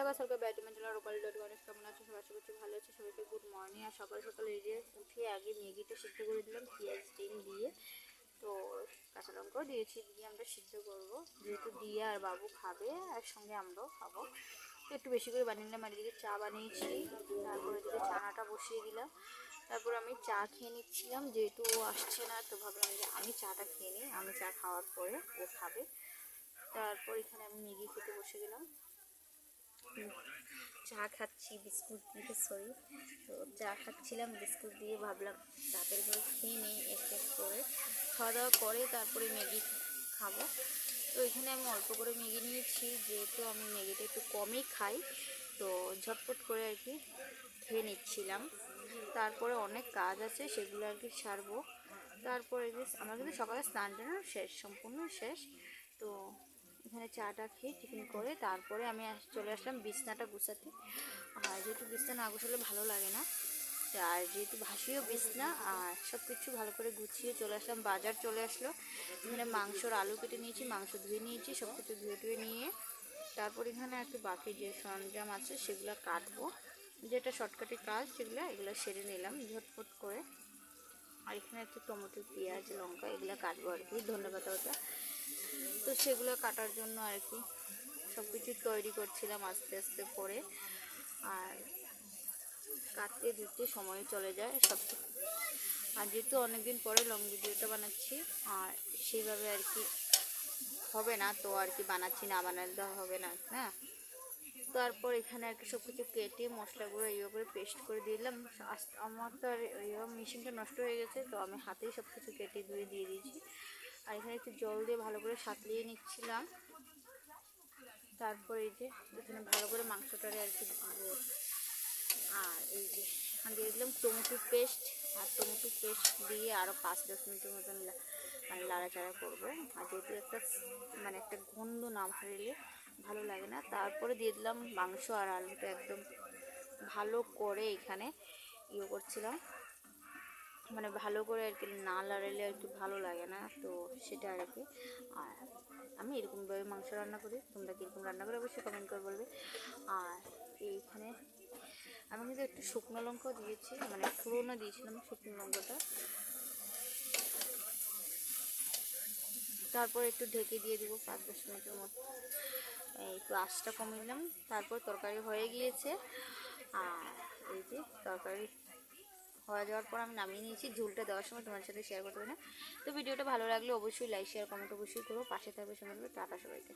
গাছ সরকার ব্যাটম্যান জেলা রূপালী ডট গণেশ কেমন আছে সবাই? আশা করছি ভালো আছে। সবাইকে গুড মর্নিং। আর সকাল সকাল এই যে উঠে আগে ম্যাগিটা সিদ্ধ করে দিলাম পেঁয়াজ ডিম দিয়ে, তো কাঁচা লঙ্কাও দিয়েছি, দিয়ে আমরা সিদ্ধ করব, যেহেতু দিয়ে আর বাবু খাবে আর সঙ্গে আমরাও খাবো, তো একটু বেশি করে বানিয়ে নিলাম। আর এদিকে চা বানিয়েছি, তারপর এদিকে চানাটা বসিয়ে দিলাম। তারপর আমি চা খেয়ে নিচ্ছিলাম, যেহেতু ও আসছে না তো ভাবলাম যে আমি চাটা খেয়ে নিই, আমি চা খাওয়ার পরে ও খাবে। তারপর এখানে আমি ম্যাগি খেতে বসে গেলাম, চা খাচ্ছি বিস্কুট দিয়ে, সরি, তো চা খাচ্ছিলাম বিস্কুট দিয়ে, ভাবলাম তাড়াতাড়ি করে খেয়ে নিই এক এক করে। খাওয়া দাওয়া করে তারপরে ম্যাগি খাবো। তো এখানে আমি অল্প করে ম্যাগি নিয়েছি, যেহেতু আমি ম্যাগিটা একটু কমই খাই, তো ঝটপট করে আর কি খেয়ে নিচ্ছিলাম। তারপরে অনেক কাজ আছে সেগুলো আর কি সারবো। তারপরে আমার কিন্তু সকালে স্নানটা শেষ, সম্পূর্ণ শেষ। তো এখানে চাটা খেয়ে টিফিন করে তারপরে আমি চলে আসলাম বিছনাটা গুছাতে। আর যেহেতু বিছনা না গুছালে ভালো লাগে না, আর যেহেতু ভাসিও বিছনা, আর সব কিছু ভালো করে গুছিয়ে চলে আসলাম। বাজার চলে আসলো, এখানে মাংসর আলু কেটে নিয়েছি, মাংস ধুয়ে নিয়েছি, সব কিছু ধুয়ে নিয়ে তারপর এখানে একটু বাকি যে সরঞ্জাম আছে সেগুলো কাটবো, যেটা শর্টকাটের কাজ এগুলো সেরে নিলাম ঝটপট করে। আর এখানে একটু টমেটো পেঁয়াজ লঙ্কা এগুলো কাটবো আর কি, ধন্যবাদ ওটা, তো সেগুলো কাটার জন্য আর কি সব কিছু তৈরি করছিলাম আস্তে আস্তে করে। আর কাটতে দিতে সময় চলে যায় সব। আর যেহেতু অনেকদিন পরে লং ভিডিওটা বানাচ্ছি, আর সেইভাবে আর কি হবে না, তো আর কি বানাচ্ছি, না বানাতে হবে না না। তারপর এখানে আর কি সব কিছু কেটে মশলাগুলো ইয়ে করে পেস্ট করে দিলাম। আমার তো আর মেশিনটা নষ্ট হয়ে গেছে, তো আমি হাতেই সব কিছু কেটে ধুয়ে দিয়ে দিয়েছি। আর এখানে একটু জল দিয়ে ভালো করে সাঁতলিয়ে নিচ্ছিলাম। তারপর এই যে এখানে ভালো করে মাংসটারে আর কি ধুবো। আর এই যে এখানে দিয়ে দিলাম টমেটো পেস্ট, আর টমেটো পেস্ট দিয়ে আরও 5-10 মিনিটের মতন মানে লাড়াচাড়া করবো। আর যেহেতু একটা গন্ধ না ভালো ভালো লাগে না। তারপরে দিয়ে দিলাম মাংস আর আলুটা একদম ভালো করে এখানে ইয়ে করছিলাম, মানে ভালো করে আর কি না লাড়ালে আর কি ভালো লাগে না, তো সেটা আর কি। আর আমি এরকমভাবে মাংস রান্না করি, তোমরা কীরকম রান্না করে অবশ্যই কমেন্ট করে বলবে। আর এইখানে আমি কিন্তু একটু শুকনো লঙ্কাও দিয়েছি, মানে ফোড়নও দিয়েছিলাম শুকনো লঙ্কাটা। তারপর একটু ঢেকে দিয়ে দিব 5-10 মিনিটের মতো, একটু আঁচটা কমিয়ে দিলাম। তারপর তরকারি হয়ে গিয়েছে। আর এই যে তরকারি হয়ে যাওয়ার পর আমি নামিয়ে নিয়েছি। ঝোলটা দেওয়ার সময় তোমার সাথে শেয়ার করতে পারি না। তো ভিডিওটা ভালো লাগলে অবশ্যই লাইক শেয়ার কমেন্ট অবশ্যই করো, পাশে থাকবে সবাই। টাটা সবাইকে।